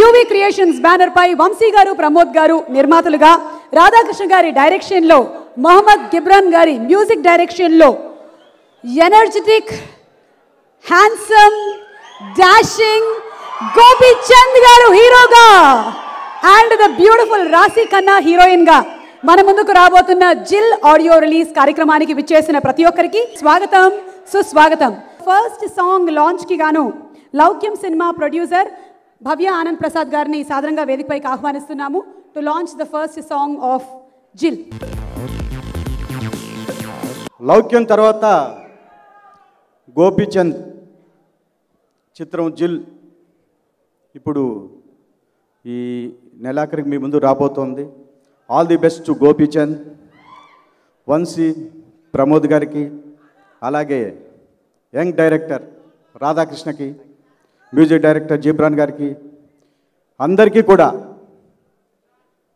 UV creations banner పై వంశీ గారు ప్రమోద్ గారు నిర్మాతలుగా, రాధాకృష్ణ గారి డైరెక్షన్ లో, మొహమ్మద్ గిబ్రాన్ గారి మ్యూజిక్ డైరెక్షన్ లో energetic, handsome, dashing Gopi Chand గారు హీరోగా అండ్ ద బ్యూటిఫుల్ రాశి ఖన్నా హీరోయిన్ గా మన ముందుకు రాబోతున్న జిల్ ఆడియో రిలీజ్ కార్యక్రమానికి విచ్చేసిన ప్రతి ఒక్కరికి స్వాగతం, సుస్వాగతం. ఫస్ట్ సాంగ్ లాంచ్ కి గాను లౌక్యం సినిమా ప్రొడ్యూసర్ భవ్య ఆనంద్ ప్రసాద్ గారిని సాదరంగా వేదికపైకి ఆహ్వానిస్తున్నాము to launch the first song of Jil. Loukyam తర్వాత గోపీచంద్ చిత్రం జిల్ ఇప్పుడు ఈ నెలాఖరికి మీ ముందు రాబోతోంది. All the best to Gopichand, Vamsi, Pramod గారికి, అలాగే యంగ్ డైరెక్టర్ రాధాకృష్ణకి, మ్యూజిక్ డైరెక్టర్ జిబ్రాన్ గారికి, అందరికీ కూడా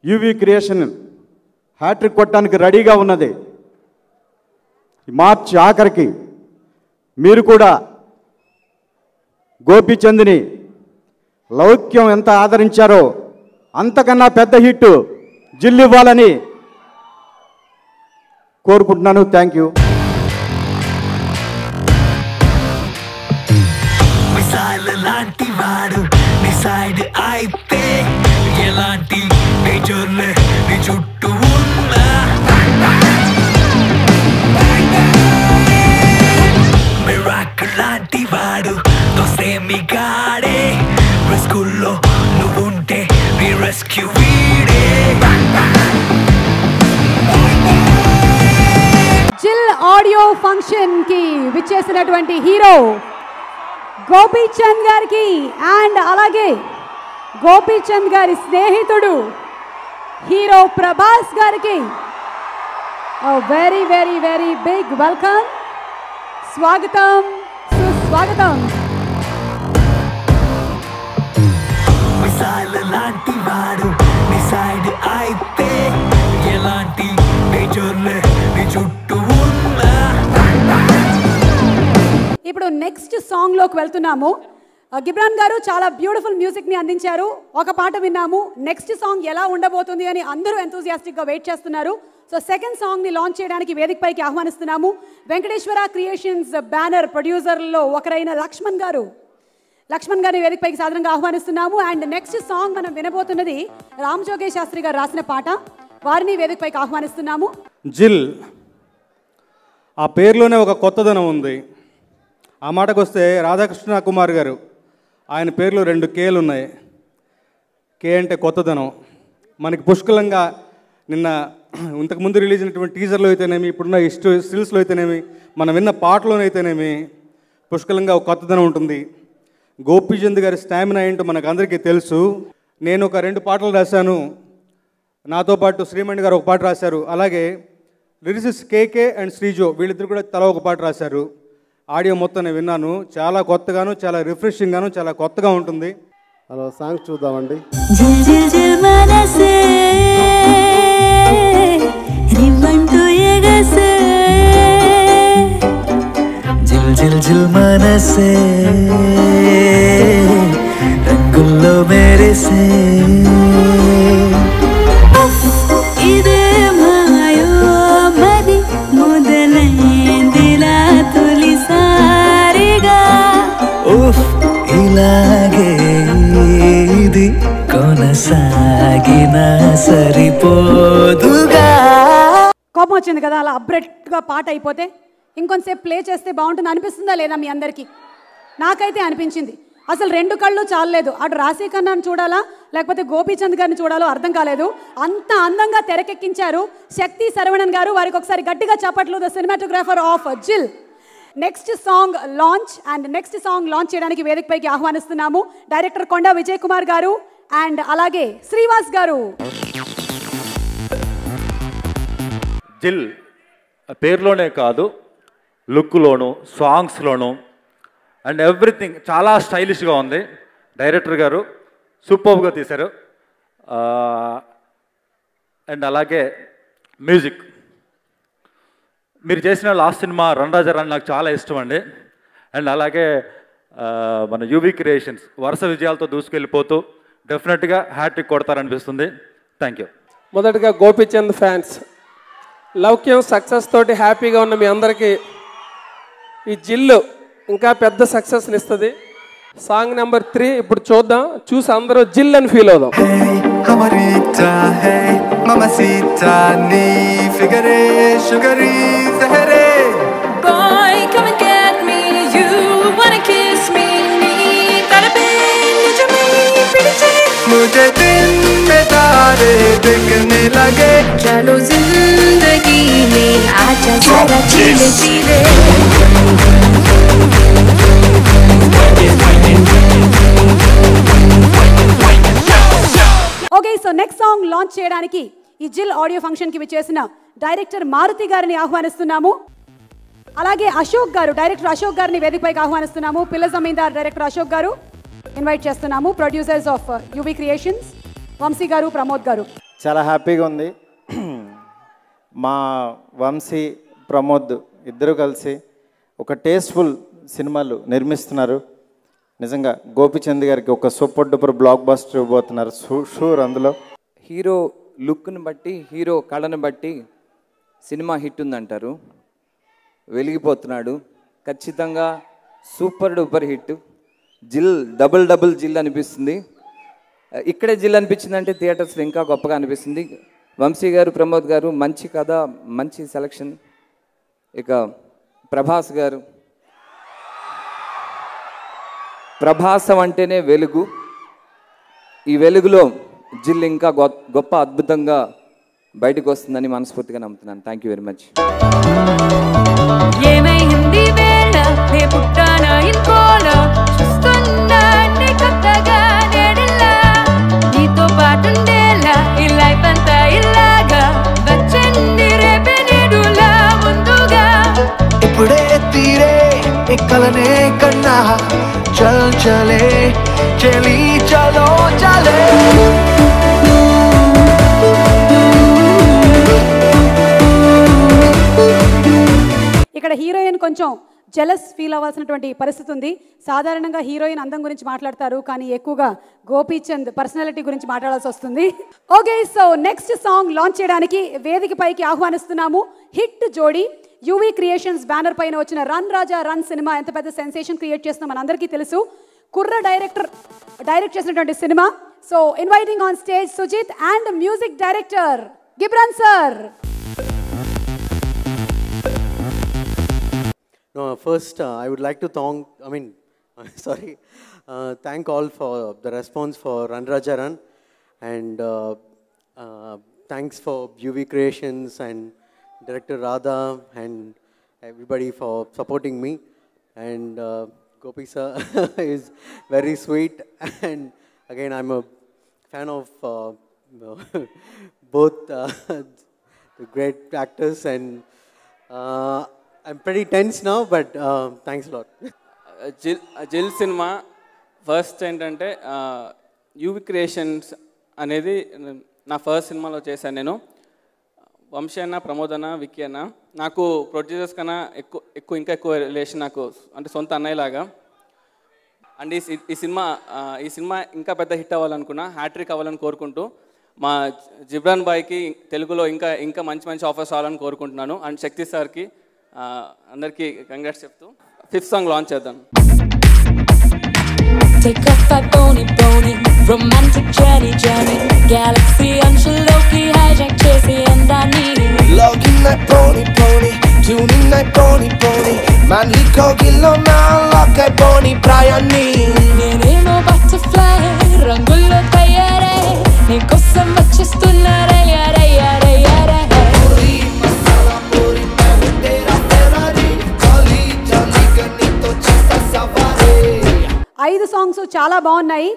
యువి క్రియేషన్ హ్యాట్రిక్ కొట్టడానికి రెడీగా ఉన్నది. మార్చి ఆఖరికి మీరు కూడా గోపీచంద్ని లౌక్యం ఎంత ఆదరించారో అంతకన్నా పెద్ద హిట్ జిల్ ఇవ్వాలని కోరుకుంటున్నాను. Thank you. లాంటి వాడు డిసైడ్ అయితే ఎలాంటి నేచర్లే నీ చుట్టూ ఉన్నా మిరాకిల్ లాంటి వాడు దోసేమి గాడే రెస్క్యూలో నువ్వుంటే నీ రెస్క్యూ వీడే. జిల్ ఆడియో ఫంక్షన్ కి విచ్చేసినటువంటి హీరో గోపీచంద్ గారికి అండ్ అలాగే గోపీచంద్ గారి స్నేహితుడు హీరో ప్రభాస్ గారికి very very very big welcome, స్వాగతం, సుస్వాగతం. లాంటి వాడు డిసైడ్ అయితే ఎలాంటి నేచర్లే నీ చుట్టూ ఉన్నా. ఇప్పుడు నెక్స్ట్ సాంగ్ లోకి వెళ్తున్నాము. గిబ్రాన్ గారు చాలా బ్యూటిఫుల్ మ్యూజిక్ ని అందించారు. ఒక పాట విన్నాము. నెక్స్ట్ సాంగ్ ఎలా ఉండబోతుంది అని అందరూ ఎంతూజియాస్టిక్ గా వెయిట్ చేస్తున్నారు. సో సెకండ్ సాంగ్ ని లాంచ్ చేయడానికి వేదికపైకి ఆహ్వానిస్తున్నాము. వెంకటేశ్వర క్రియేషన్స్ బ్యానర్ ప్రొడ్యూసర్లో ఒకరైన లక్ష్మణ్ గారిని వేదికపైకి సాధారణంగా ఆహ్వానిస్తున్నాము. అండ్ నెక్స్ట్ సాంగ్ మనం వినబోతున్నది రామ్ జోగేష్ శాస్త్రి గారు రాసిన పాట. వారిని వేదికపైకి ఆహ్వానిస్తున్నాము. జిల్ ఆ పేరులోనే ఒక కొత్తదనం ఉంది. ఆ మాటకు వస్తే రాధాకృష్ణ కుమార్ గారు ఆయన పేర్లు 2 కేలు ఉన్నాయి. కే అంటే కొత్తదనం. మనకి పుష్కలంగా నిన్న ఇంతకుముందు రిలీజ్ అయినటువంటి టీజర్లో అయితేనేమి, ఇప్పుడున్న స్టిల్స్లో అయితేనేమి, మనం విన్న పాటలోనైతేనేమి పుష్కలంగా ఒక కొత్తదనం ఉంటుంది. గోపీచంద్ గారి స్టామినా ఏంటో మనకు అందరికీ తెలుసు. నేను ఒక 2 పాటలు రాశాను. నాతో పాటు శ్రీమణి గారు ఒక పాట రాశారు. అలాగే లిరిసిస్ట్ కేకే అండ్ శ్రీజో వీళ్ళిద్దరు కూడా తలా ఒక పాట రాశారు. ఆడియో మొత్తం నేను విన్నాను. చాలా కొత్తగాను, చాలా రిఫ్రెషింగ్గాను, చాలా కొత్తగా ఉంటుంది. హలో, సాంగ్ చూద్దామండి. రంగుల్లో మెరిసే ఇదే మాయో మది మొదలైందిలా తొలిసారిగా ఇలాగే ఇది కొనసాగిన సరిపోదుగా. కోపం వచ్చింది కదా అలా అబ్రెట్గా పాట అయిపోతే? ఇంకొంతసేపు ప్లే చేస్తే బాగుంటుంది అనిపిస్తుందా లేదా మీ అందరికీ? నాకైతే అనిపించింది. అసలు 2 కళ్ళు చాలలేదు. అటు రాశి ఖన్నాను చూడాలా లేకపోతే గోపీచంద్ గారిని చూడాలో అర్థం కాలేదు. అంత అందంగా తెరకెక్కించారు శక్తి శరవణన్ గారు. వారికి ఒకసారి గట్టిగా చప్పట్లు. ద సినిమాటోగ్రాఫర్ ఆఫ్ జిల్. నెక్స్ట్ సాంగ్ లాంచ్ చేయడానికి వేదికపైకి ఆహ్వానిస్తున్నాము డైరెక్టర్ కొండా విజయ్ కుమార్ గారు అండ్ అలాగే శ్రీవాస్ గారు. జిల్ పేరులోనే కాదు, లుక్లోను, సాంగ్స్లోను అండ్ ఎవ్రీథింగ్ చాలా స్టైలిష్గా ఉంది. డైరెక్టర్ గారు సూపర్గా తీశారు. అండ్ అలాగే మ్యూజిక్ మీరు చేసిన లాస్ట్ సినిమా రన్ రాజా రన్ నాకు చాలా ఇష్టం అండి. అండ్ అలాగే మన యువి క్రియేషన్స్ వరుస విజయాలతో దూసుకెళ్ళిపోతూ డెఫినెట్గా హ్యాట్రిక్ కొడతారనిపిస్తుంది. Thank you. మొదటగా గోపీచంద్ ఫ్యాన్స్, లౌక్యం సక్సెస్ తోటి హ్యాపీగా ఉన్న మీ అందరికీ ఈ జిల్లు ఇంకా పెద్ద సక్సెస్ని ఇస్తుంది. సాంగ్ నెంబర్ 3 ఇప్పుడు చూద్దాం, చూసి అందరూ జిల్ అని ఫీల్ అవుదాం. Amarita, hey, mamacita, ni figure, sugary, zahare. Boy, come and get me. You wanna kiss me? Need that a bit? Need you me? Pretty chick. मुझे दिन में तारे दिखने लगे. चलो जिंदगी में आजा जरा धीरे धीरे. Okay, so next song launch చేయడానికి ఈ జిల్ ఆడియో ఫంక్షన్కి విచ్చేసిన డైరెక్టర్ మారుతి గారిని ఆహ్వానిస్తున్నాము. అలాగే అశోక్ గారు, డైరెక్టర్ అశోక్ గారిని వేదికపైకి ఆహ్వానిస్తున్నాము. పిల్ల జమీందార్ డైరెక్టర్ అశోక్ గారు ఇన్వైట్ చేస్తున్నాము. Producers of UV creations Vamsi గారు, ప్రమోద్ గారు. చాలా హ్యాపీగా ఉంది. మా వంశీ, ప్రమోద్ ఇద్దరు కలిసి ఒక టేస్ట్ఫుల్ సినిమాలు నిర్మిస్తున్నారు. నిజంగా గోపీచంద్ గారికి ఒక సూపర్ డూపర్ బ్లాక్ బస్టర్ ఇవ్వబోతున్నారు షూర్. అందులో హీరో లుక్ను బట్టి, హీరో కళను బట్టి సినిమా హిట్ ఉందంటారు. వెలిగిపోతున్నాడు, ఖచ్చితంగా సూపర్ డూపర్ హిట్. జిల్ డబుల్ జిల్ అనిపిస్తుంది. ఇక్కడే జిల్ అనిపించింది అంటే థియేటర్స్లో ఇంకా గొప్పగా అనిపిస్తుంది. వంశీ గారు, ప్రమోద్ గారు మంచి కథ, మంచి సెలక్షన్. ఇక ప్రభాస్ గారు, ప్రభాసం అంటేనే వెలుగు. ఈ వెలుగులో జిల్ ఇంకా గొప్ప అద్భుతంగా బయటకు వస్తుందని మనస్ఫూర్తిగా నమ్ముతున్నాను. Thank you very much. ఏమైంది వేళ నే పుట్టానా ఇంకోలా చూస్తున్నా నీ కొత్తగా నేడిలా నీతో పాటుండేలా ఈ లైఫ్ అంతా ఇలాగా వచ్చండి రేపే నేడులా ముందుగా ఇప్పుడే తీరే కలనే కన్నా చల్ చలే చలి చలో చలే. ఇక్కడ హీరోయిన్ కొంచెం జెలస్ ఫీల్ అవ్వాల్సినటువంటి పరిస్థితి ఉంది. సాధారణంగా హీరోయిన్ అందం గురించి మాట్లాడతారు, కానీ ఎక్కువగా గోపీచంద్ పర్సనాలిటీ గురించి మాట్లాడాల్సి వస్తుంది. Okay, so next song launch చేయడానికి వేదిక పైకి ఆహ్వానిస్తున్నాము హిట్ జోడీ. యువి క్రియేషన్స్ బ్యానర్ పైన వచ్చిన రన్ రాజా రన్ సినిమా ఎంత పెద్ద సెన్సేషన్ క్రియేట్ చేస్తుందో మనందరికీ తెలుసు. కుర్ర డైరెక్ట్ చేసినటువంటి సినిమా. So inviting on stage Sujeeth and music director Ghibran sir. No, first I would like to thank all for the response for Run Raja Run, and thanks for UV Creations and Director Radha and everybody for supporting me. And Gopi sir is very sweet, and again I'm a fan of both the great actors, and I'm pretty tense now, but thanks a lot. జిల్ cinema first ఏంటంటే UV creations అనేది నా first సినిమాలో చేశాను నేను. వంశీ అన్న, ప్రమోద్ అన్న, విక్కీ అన్న నాకు ప్రొడ్యూసర్స్ కన్నా ఇంకా ఎక్కువ రిలేషన్, నాకు అంటే సొంత అన్నయ్యలాగా. అండ్ ఈ సినిమా ఇంకా పెద్ద హిట్ అవ్వాలనుకున్నా, హ్యాట్రిక్ అవ్వాలని కోరుకుంటూ మా జిబ్రాన్ బాయ్కి తెలుగులో ఇంకా మంచి ఆఫర్స్ రావాలని కోరుకుంటున్నాను. అండ్ శక్తి సార్కి అందరికీ కంగ్రాట్స్ చెప్తూ 5th సాంగ్ లాంచ్ చేద్దాం. Take off that bony, romantic journey, galaxy Anshaloki, hijack Tracy and I need Logging that pony, tuning that pony, manly kogilo na lock that pony prayani. Nenemo butterfly, rangullo tayare, nikosam vachestunna raya raya raya raya. Puri masala puri tera Ferrari, jolly jolly ganito chista savari. 5 songs చాలా బాగున్నాయి.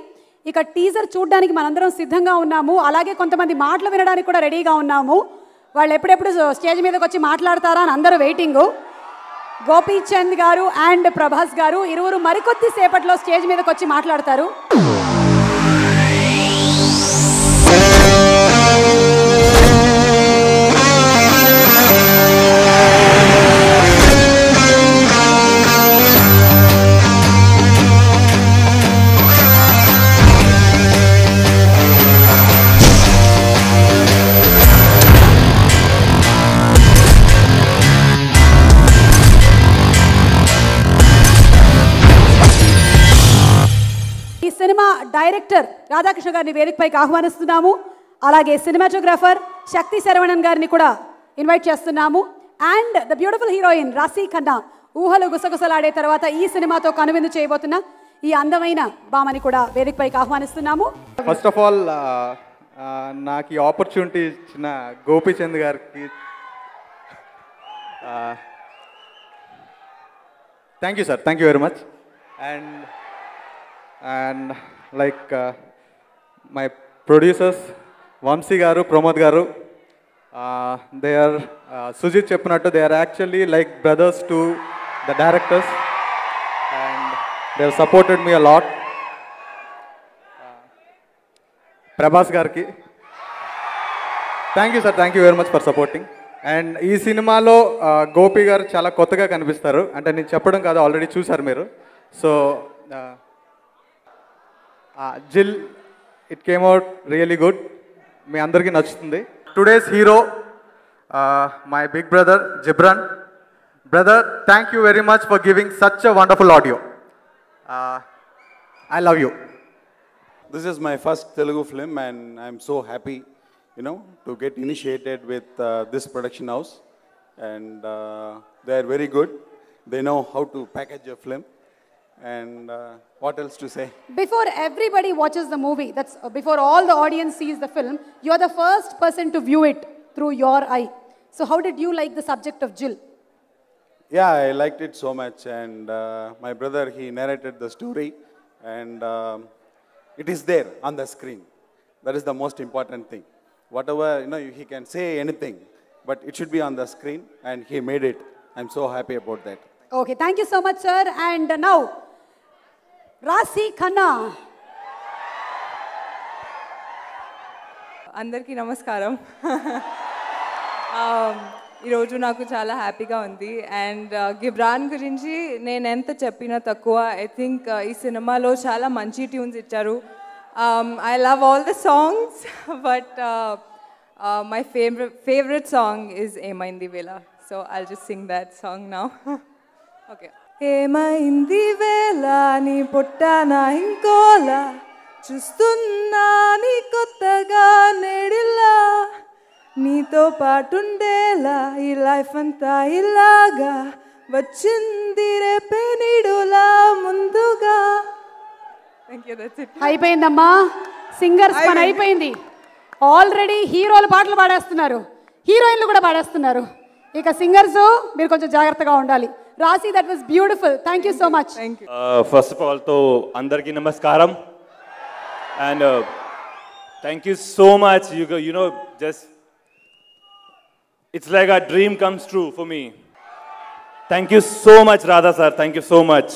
ఇక teaser చూడడానికి మనందరం సిద్ధంగా ఉన్నాము. అలాగే కొంతమంది మాటలు వినడానికి కూడా రెడీగా ఉన్నాము. వాళ్ళు ఎప్పుడెప్పుడు స్టేజ్ మీదకి వచ్చి మాట్లాడతారా అని అందరూ వెయిటింగు. గోపీచంద్ గారు అండ్ ప్రభాస్ గారు ఇరువురు మరికొద్ది సేపట్లో స్టేజ్ మీదకి వచ్చి మాట్లాడతారు. డైరెక్టర్ రాధాకృష్ణ గారిని వేదికపైకి ఆహ్వానిస్తున్నాము. అలాగే సినిమాటోగ్రాఫర్ శక్తి శరవణన్ గారిని కూడా ఇన్వైట్ చేస్తున్నాము. అండ్ ద బ్యూటిఫుల్ హీరోయిన్ రాశి ఖన్నా ఊహలు గుసగుసలాడే తర్వాత ఈ సినిమాతో కనువిందు చేయబోతున్న ఈ అందమైన భామని కూడా వేదికపైకి ఆహ్వానిస్తున్నాము. ఫస్ట్ ఆఫ్ ఆల్ నాకు ఈ ఆపర్చునిటీ ఇచ్చిన గోపీచంద్ గారికి thank you sir, thank you very much. And like my producers Vamsi గారు, ప్రమోద్ గారు, దే ఆర్ సుజిత్ చెప్పినట్టు they are actually like brothers to the directors and they have supported me a lot. Prabhas గారికి thank you sir, thank you very much for supporting. And ఈ సినిమాలో గోపి గారు చాలా కొత్తగా కనిపిస్తారు, అంటే నేను చెప్పడం కాదు, ఆల్రెడీ చూసారు మీరు. So Jil, it came out really good, మీ అందరికీ నచ్చుతుంది. Today's hero my big brother Jibran. Brother, thank you very much for giving such a wonderful audio. I love you. This is my first Telugu film and I'm so happy, to get initiated with this production house. And they are very good. They know how to package a film. And what else to say? Before everybody watches the movie, that's before all the audience sees the film, you're the first person to view it through your eye. So how did you like the subject of Jill? Yeah, I liked it so much. And my brother, he narrated the story. And it is there on the screen. That is the most important thing. Whatever, he can say anything, but it should be on the screen, and he made it. I'm so happy about that. Okay, thank you so much, sir. And now, Rasi Khanna. అందరికీ నమస్కారం. ఈరోజు నాకు చాలా హ్యాపీగా ఉంది. And Ghibran గురించి నేను ఎంత చెప్పినా తక్కువ. ఐ థింక్ ఈ సినిమాలో చాలా మంచి ట్యూన్స్ ఇచ్చారు. I love all the songs, but my favourite song is ఏమైంది వేళ. So I'll just Singh that song now. Okay. ఏమైంది వేళ నీ పొట్టాన ఇంకోలా, చూస్తున్నా నీ కొత్తగా నేడిలా, నీతో పాటుండేలా ఈ లైఫ్ అంతా ఇలాగా, వచ్చింది రేపే నీడులా ముందుగా. అయిపోయిందమ్మా, సింగర్స్ పని అయిపోయింది. ఆల్రెడీ హీరోలు పాటలు పాడేస్తున్నారు, హీరోయిన్లు కూడా పాడేస్తున్నారు. ఇక సింగర్స్ మీరు కొంచెం జాగ్రత్తగా ఉండాలి. రాసి, that was beautiful. Thank you so much. First of all తో అందరికీ నమస్కారం. And thank you so much. Just it's like a dream comes true for me. Thank you so much, Radha sir. Thank you so much.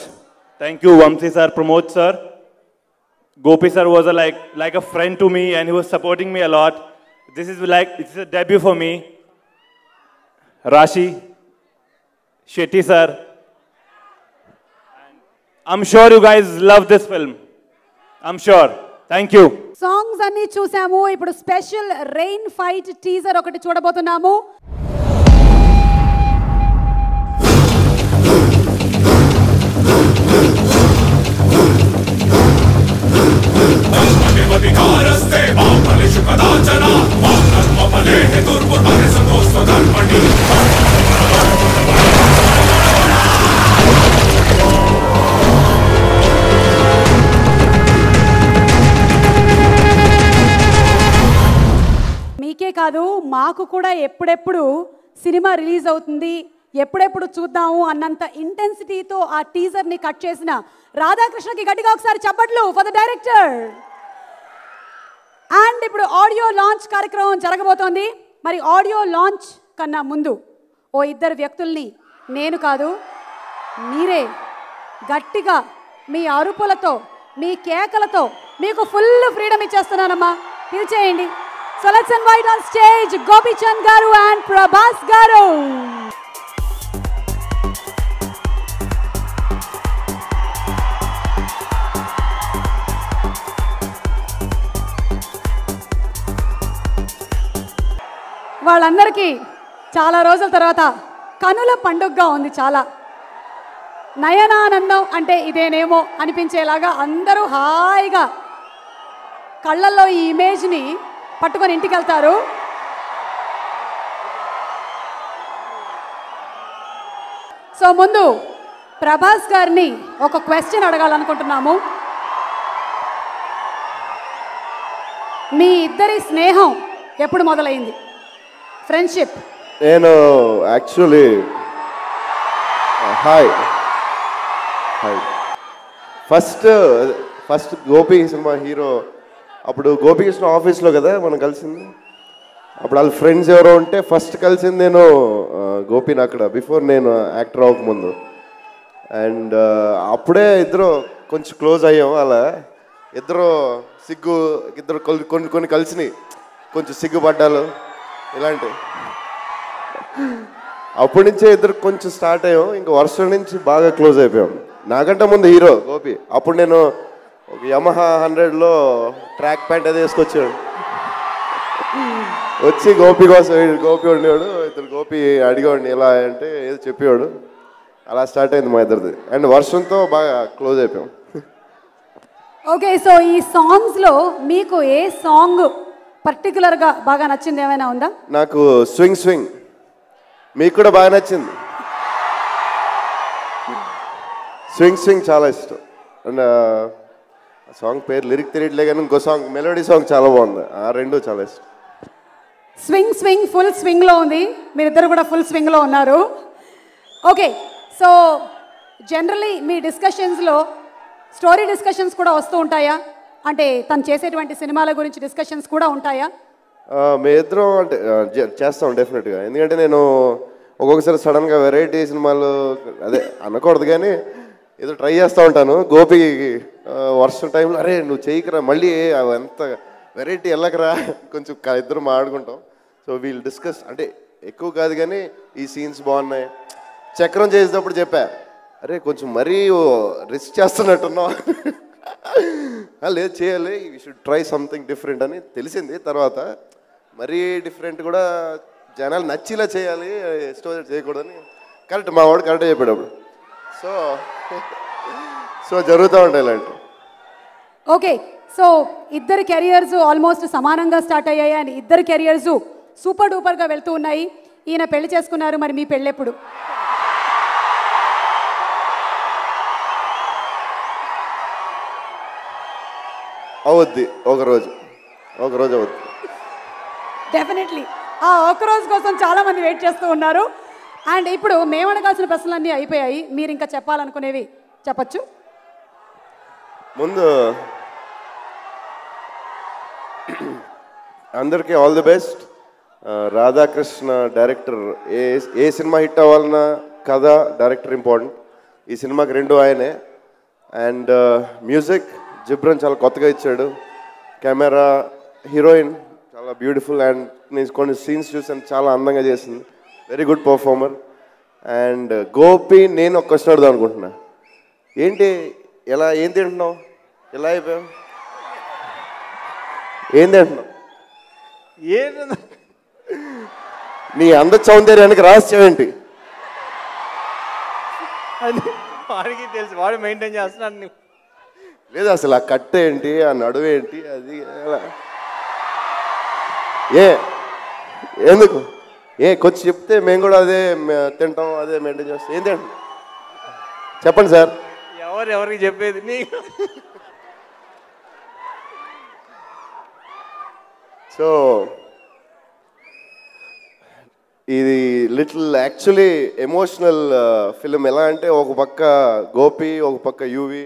Thank you, Vamsi sir, Pramod sir. Gopi sir was like a friend to me, and he was supporting me a lot. This is it's a debut for me. Rashi, Shetty sir. I'm sure you guys love this film. I'm sure. Thank you. Songs అన్ని చూసాము. ఇప్పుడు special rain fight teaser ఒకటి చూడబోతున్నాము. మీకే కాదు, మాకు కూడా ఎప్పుడెప్పుడు సినిమా రిలీజ్ అవుతుంది, ఎప్పుడెప్పుడు చూద్దాము అన్నంత ఇంటెన్సిటీతో ఆ టీజర్ని కట్ చేసిన రాధాకృష్ణకి గట్టిగా ఒకసారి చప్పట్లు ఫర్ ద డైరెక్టర్. అండ్ ఇప్పుడు ఆడియో లాంచ్ కార్యక్రమం జరగబోతోంది. మరి ఆడియో లాంచ్ కన్నా ముందు ఓ ఇద్దరు వ్యక్తుల్ని నేను కాదు మీరే గట్టిగా మీ అరుపులతో, మీ కేకలతో మీకు ఫుల్ ఫ్రీడమ్ ఇచ్చేస్తున్నానమ్మా. పిలిచేయండి. So let's invite on stage Gopi Chand garu and Prabhas garu. వాళ్ళందరికీ చాలా రోజుల తర్వాత కనుల పండుగగా ఉంది. చాలా నయనానందం అంటే ఇదేనేమో అనిపించేలాగా అందరూ హాయిగా కళ్ళల్లో ఈ ఇమేజ్ని పట్టుకొని ఇంటికి వెళ్తారు. సో ముందు ప్రభాస్ గారిని ఒక క్వశ్చన్ అడగాలనుకుంటున్నాము. మీ ఇద్దరి స్నేహం ఎప్పుడు మొదలైంది? ఫ్రెండ్షిప్. నేను actually hi first Gopi cinema hero అప్పుడు గోపికృష్ణ ఆఫీస్లో కదా మనం కలిసింది. అప్పుడు వాళ్ళ ఫ్రెండ్స్ ఎవరో ఉంటే ఫస్ట్ కలిసింది నేను గోపిని అక్కడ, బిఫోర్ నేను యాక్టర్ అవ్వకముందు. అండ్ అప్పుడే ఇద్దరు కొంచెం క్లోజ్ అయ్యాం. అలా ఇద్దరు కొన్ని కలిసినాయి, కొంచెం సిగ్గుపడ్డాలు ఇలాంటివి. అప్పటి నుంచే ఇద్దరు కొంచెం స్టార్ట్ అయ్యాం. ఇంకా వర్షం నుంచి బాగా క్లోజ్ అయిపోయాం. నాకంటే ముందు హీరో గోపి. అప్పుడు నేను ఒక యమహా 100లో ట్రాక్ ప్యాంట్ అది వేసుకొచ్చాడు. వచ్చి గోపి కోసం గోపి ఉండేవాడు. ఇద్దరు గోపి అడిగేవాడిని ఎలా అంటే ఏదో చెప్పేవాడు. అలా స్టార్ట్ అయింది మా ఇద్దరిది. అండ్ వర్షంతో బాగా క్లోజ్ అయిపోయాం. ఓకే, సో ఈ సాంగ్స్లో మీకు ఏ సాంగ్ పర్టికులర్గా బాగా నచ్చింది ఏమైనా ఉందా? నాకు స్వింగ్ మీకు కూడా బాగా నచ్చింది. స్వింగ్ చాలా ఇష్టం. అండ్ సాంగ్ పేరు లిరిక్ తెలియట్లే కానీ ఇంకో సాంగ్ మెలోడీ సాంగ్ చాలా బాగుంది. ఆ రెండు చాలా ఇష్టం. స్వింగ్ ఫుల్ స్వింగ్లో ఉంది. మీరిద్దరు కూడా ఫుల్ స్వింగ్లో ఉన్నారు. ఓకే, సో జనరలీ మీ డిస్కషన్స్లో స్టోరీ డిస్కషన్స్ కూడా వస్తూ ఉంటాయా? అంటే తను చేసేటువంటి సినిమాల గురించి డిస్కషన్స్ కూడా ఉంటాయా? మీ ఇద్దరం అంటే చేస్తాం డెఫినెట్గా. ఎందుకంటే నేను ఒక్కొక్కసారి సడన్గా వెరైటీ సినిమాలు అదే అనకూడదు కానీ ఏదో ట్రై చేస్తూ ఉంటాను. గోపి వర్షం టైంలో అరే నువ్వు చేయకరా మళ్ళీ ఎంత వెరైటీ వెళ్ళకరా కొంచెం ఇద్దరు మాట్లాడుకుంటాం. సో వీల్ డిస్కస్ అంటే ఎక్కువ కాదు కానీ ఈ సీన్స్ బాగున్నాయి. చక్రం చేసేటప్పుడు చెప్పా అరే కొంచెం మరీ రిస్క్ చేస్తున్నట్టున్నావు, లేదు చేయాలి, you should try something different అని తెలిసింది. తర్వాత మరీ డిఫరెంట్ కూడా జనాలు నచ్చిలా చేయాలి, స్టోరీ చేయకూడదని కరెక్ట్ మా వాడు కరెక్ట్గా చెప్పాడు అప్పుడు. సో జరుగుతూ ఉంటాయి ఇలాంటి. ఓకే, సో ఇద్దరు కెరియర్స్ ఆల్మోస్ట్ సమానంగా స్టార్ట్ అయ్యాయి అని ఇద్దరు కెరియర్స్ సూపర్ డూపర్గా వెళ్తూ ఉన్నాయి. ఈయన పెళ్లి చేసుకున్నారు, మరి మీ పెళ్ళి ఎప్పుడు? అవుద్ది ఒకరోజు అవుద్ది డెఫినెట్లీ. ఆ ఒక్కరోజు కోసం చాలామంది వెయిట్ చేస్తూ ఉన్నారు. అండ్ ఇప్పుడు మేము అడగాల్సిన ప్రశ్నలన్నీ అయిపోయాయి. మీరు ఇంకా చెప్పాలనుకునేవి చెప్పచ్చు. ముందు అందరికీ all the best. Radhakrishna director. A cinema hit అవ్వాలన్నా కథ, డైరెక్టర్ ఇంపార్టెంట్. ఈ సినిమాకి రెండు ఆయనే. అండ్ మ్యూజిక్ జిబ్రన్ చాలా కొత్తగా ఇచ్చాడు. కెమెరా, హీరోయిన్ చాలా బ్యూటిఫుల్. అండ్ నేను కొన్ని సీన్స్ చూసాను, చాలా అందంగా చేసింది. Very good performer. And Gopi నేను ఒక క్వశ్చన్ అడుగుదాం అనుకుంటున్నా. ఏంటి ఏం తింటున్నావు? ఎలా అయిపోయావు? ఏం తింటున్నావు? నీ అంద సౌందర్యానికి రహస్యం ఏంటి? అది వాడికి తెలుసు, వాడు మెయింటైన్ చేస్తున్నాడు. లేదు అసలు ఆ కట్ట ఏంటి, ఆ నడువు ఏంటి, అది ఎందుకు కొంచెం చెప్తే మేము కూడా అదే తింటాం, అదే మెయింటైన్ చేస్తాం. ఏం తింటాం చెప్పండి సార్. ఎవరికి చెప్పేది నీకు? సో ఇది లిటిల్ యాక్చువల్లీ ఎమోషనల్ ఫిలిం. ఎలా అంటే ఒక పక్క గోపి, ఒక పక్క యూవి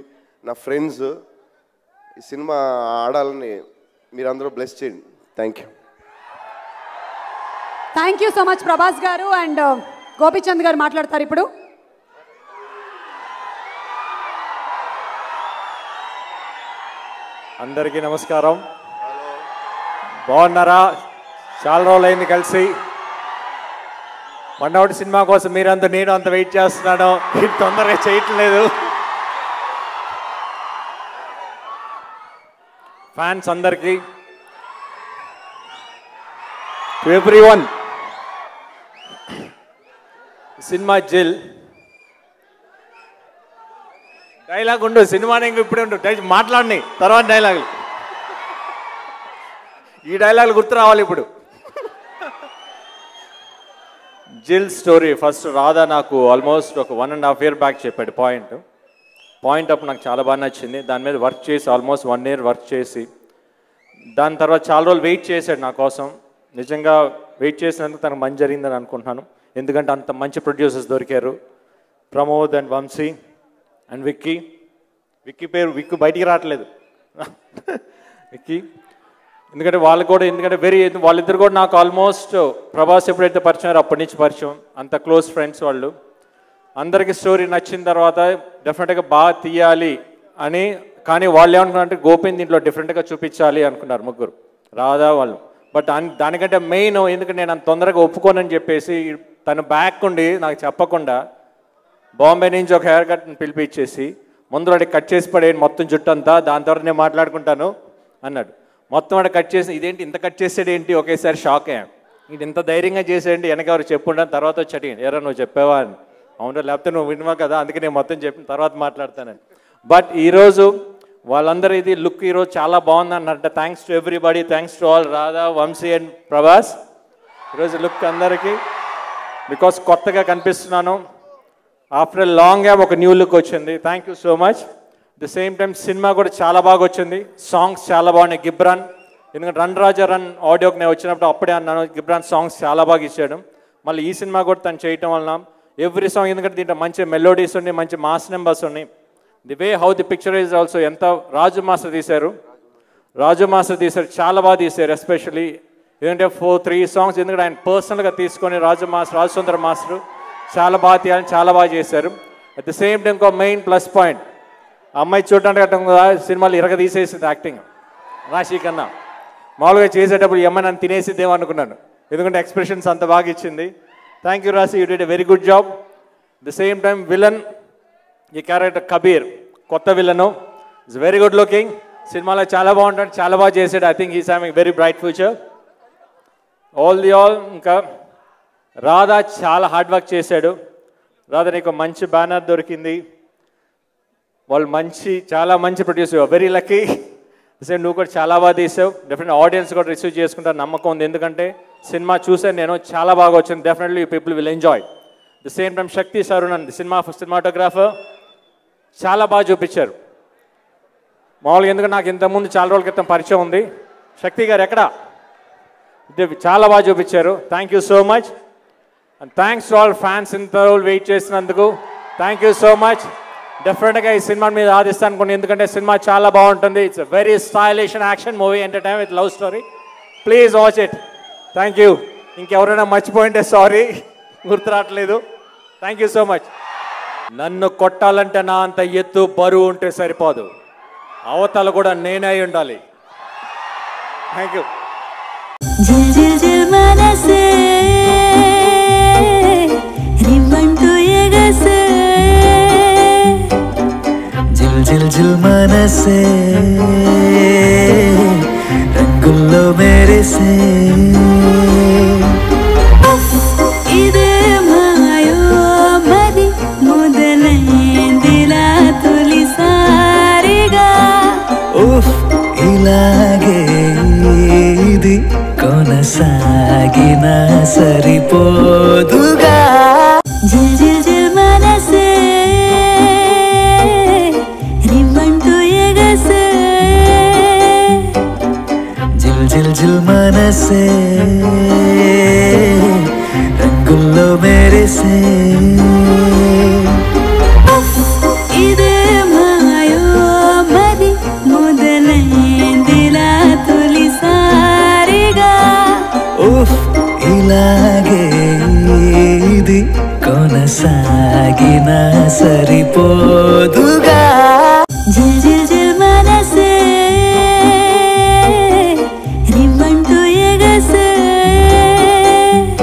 నా ఫ్రెండ్స్. ఈ సినిమా ఆడాలని మీరందరూ బ్లెస్ చేయండి. Thank you. Thank you so much Prabhas గారు. అండ్ గోపీచంద్ గారు మాట్లాడతారు ఇప్పుడు. అందరికీ నమస్కారం. బాగున్నారా? చాలా రోజులైంది కలిసి. వన్ అవుట్ సినిమా కోసం మీరంతా నేను అంత వెయిట్ చేస్తున్నాను. ఇది తొందరగా చేయట్లేదు. ఫ్యాన్స్ అందరికీ, టు ఎవ్రీవన్. సినిమా జిల్ డైలాగ్ ఉండు, సినిమానే ఇంక ఇప్పుడే ఉండు, మాట్లాడిని తర్వాత డైలాగులు. ఈ డైలాగులు గుర్తు రావాలి ఇప్పుడు. జిల్ స్టోరీ ఫస్ట్ రాధా నాకు ఆల్మోస్ట్ ఒక 1.5 year బ్యాక్ చెప్పాడు పాయింట్ అప్పుడు నాకు చాలా బాగా నచ్చింది. దాని మీద వర్క్ చేసి ఆల్మోస్ట్ 1 year వర్క్ చేసి దాని తర్వాత చాలా రోజులు వెయిట్ చేశాడు నా కోసం. నిజంగా వెయిట్ చేసినందుకు తనకు మంచి జరిగిందని అనుకుంటున్నాను. ఎందుకంటే అంత మంచి ప్రొడ్యూసర్స్ దొరికారు, ప్రమోద్ అండ్ వంశీ అండ్ విక్కీ పేరు విక్కు బయటికి రావట్లేదు విక్కీ. ఎందుకంటే వాళ్ళిద్దరు కూడా నాకు ఆల్మోస్ట్ ప్రభాస్ ఎప్పుడైతే పరిచయం అప్పటి నుంచి పరిచయం, అంత క్లోజ్ ఫ్రెండ్స్ వాళ్ళు. అందరికీ స్టోరీ నచ్చిన తర్వాత డెఫినెట్గా బాగా తీయాలి అని, కానీ వాళ్ళు ఏమనుకున్నారంటే గోపిని దీంట్లో డిఫరెంట్గా చూపించాలి అనుకున్నారు ముగ్గురు, రాధా వాళ్ళు. బట్ దానికంటే మెయిన్, ఎందుకంటే నేను అంత తొందరగా ఒప్పుకోనని చెప్పేసి తను బ్యాక్ ఉండి నాకు చెప్పకుండా బాంబే నుంచి ఒక హెయిర్ కట్ని పిలిపించేసి ముందు వాడికి కట్ చేసి పడేయండి మొత్తం జుట్టు అంతా, దాని తర్వాత నేను మాట్లాడుకుంటాను అన్నాడు. మొత్తం వాడు కట్ చేసి ఇదేంటి ఇంత కట్ చేసాడు ఏంటి, ఒకేసారి షాక్ అయ్యాను. ఇది ఇంత ధైర్యంగా చేసేయండి వెనకెవరు చెప్పుంటాను. తర్వాత వచ్చి అడిగాను, ఎరా నువ్వు చెప్పావా అని. అవును, లేకపోతే నువ్వు వినవా కదా, అందుకే నేను మొత్తం చెప్పిన తర్వాత మాట్లాడతానని. బట్ ఈరోజు వాళ్ళందరూ ఇది లుక్ ఈరోజు చాలా బాగుంది అన్నట్టు. Thanks to everybody, thanks to all Radha, Vamsi and Prabhas. ఈరోజు లుక్ అందరికీ బికాస్ కొత్తగా కనిపిస్తున్నాను. ఆఫ్టర్ లాంగ్ గ్యాప్ ఒక న్యూ లుక్ వచ్చింది. Thank you so much. The same time సినిమా కూడా చాలా బాగా వచ్చింది, సాంగ్స్ చాలా బాగున్నాయి. గిబ్రాన్, ఎందుకంటే రన్ రాజా రన్ ఆడియోకి నేను వచ్చినప్పుడు అప్పుడే అన్నాను గిబ్రాన్ సాంగ్స్ చాలా బాగా ఇచ్చాడు. మళ్ళీ ఈ సినిమా కూడా తను చేయటం వలన ఎవ్రీ సాంగ్, ఎందుకంటే దీంట్లో మంచి మెలోడీస్ ఉన్నాయి, మంచి మాస్ నెంబర్స్ ఉన్నాయి. The way how the picture is also, ఎంత రాజు మాస్టర్ తీశారు చాలా బాగా తీశారు. ఎస్పెషల్లీ ఎందుకంటే 3 songs, ఎందుకంటే ఆయన పర్సనల్గా తీసుకొని రాజు సుందర మాస్టర్ చాలా బాగా తీయాలని చాలా బాగా చేశారు. అట్ ద సేమ్ టైం ఇంకో మెయిన్ ప్లస్ పాయింట్, అమ్మాయి చూడటానికి అట్టం కదా సినిమాలు ఇరగ తీసేసింది యాక్టింగ్. రాశి కన్నా మామూలుగా చేసేటప్పుడు ఈ అమ్మాయి నన్ను తినేసిద్దేమో అనుకున్నాను, ఎందుకంటే ఎక్స్ప్రెషన్స్ అంత బాగా ఇచ్చింది. థ్యాంక్ యూ రాశి, you did a very good job. The same time villain, ఈ క్యారెక్టర్ కబీర్ కొత్త villain, it's very good looking. సినిమాలో చాలా బాగుంటాడు, చాలా బాగా చేశాడు. I think is having very bright future. All ఇంకా రాధా చాలా హార్డ్ వర్క్ చేశాడు. రాధా నీకు మంచి బ్యానర్ దొరికింది, వాళ్ళు చాలా మంచి ప్రొడ్యూసర్, వెరీ లక్కీ. సేమ్ నువ్వు కూడా చాలా బాగా తీసావు. డెఫినెట్ ఆడియన్స్ కూడా రిసీవ్ చేసుకుంటారు నమ్మకం ఉంది, ఎందుకంటే సినిమా చూసాను నేను, చాలా బాగా వచ్చింది. Definitely people will enjoy. The same time Shakthi Saravanan cinematographer చాలా బాగా చూపించారు. మామూలుగా ఎందుకంటే నాకు ఇంతకుముందు చాలా రోజుల క్రితం పరిచయం ఉంది. శక్తి గారు ఎక్కడ, చాలా బాగా చూపించారు. Thank you so much. And thanks to all fans ఇంత రోజులు వెయిట్ చేసినందుకు. Thank you so much. డెఫినెట్గా ఈ సినిమా మీద ఆదిస్తాను అనుకోండి, ఎందుకంటే సినిమా చాలా బాగుంటుంది. It's very stylish and action movie, entertain with love story. Please watch it. Thank you. ఇంకెవరైనా మర్చిపోయింటే సారీ, గుర్తు రావట్లేదు. Thank you so much. నన్ను కొట్టాలంటే నా అంత ఎత్తు బరువు ఉంటే సరిపోదు, అవతల కూడా నేనే ఉండాలి. Thank you. జిల్ జిల్ మనసే రంగుల్లో మెరిసే ఇదే మాయో మరి మొదలైందిలా తొలిసారిగా ఇలాగే ఇది కొనసాగినా సరిపోదుగా. జిల్ జిల్ జిల్ మనసే రివ్వంటూ ఎగసే జిల్ జిల్ జిల్ మనసే రంగుల్లో మెరిసే ఇదే మాయో మరి మొదలైందిలా తొలిసారిగా ఇలాగే ఇది కొనసాగినా సరిపోదుగా.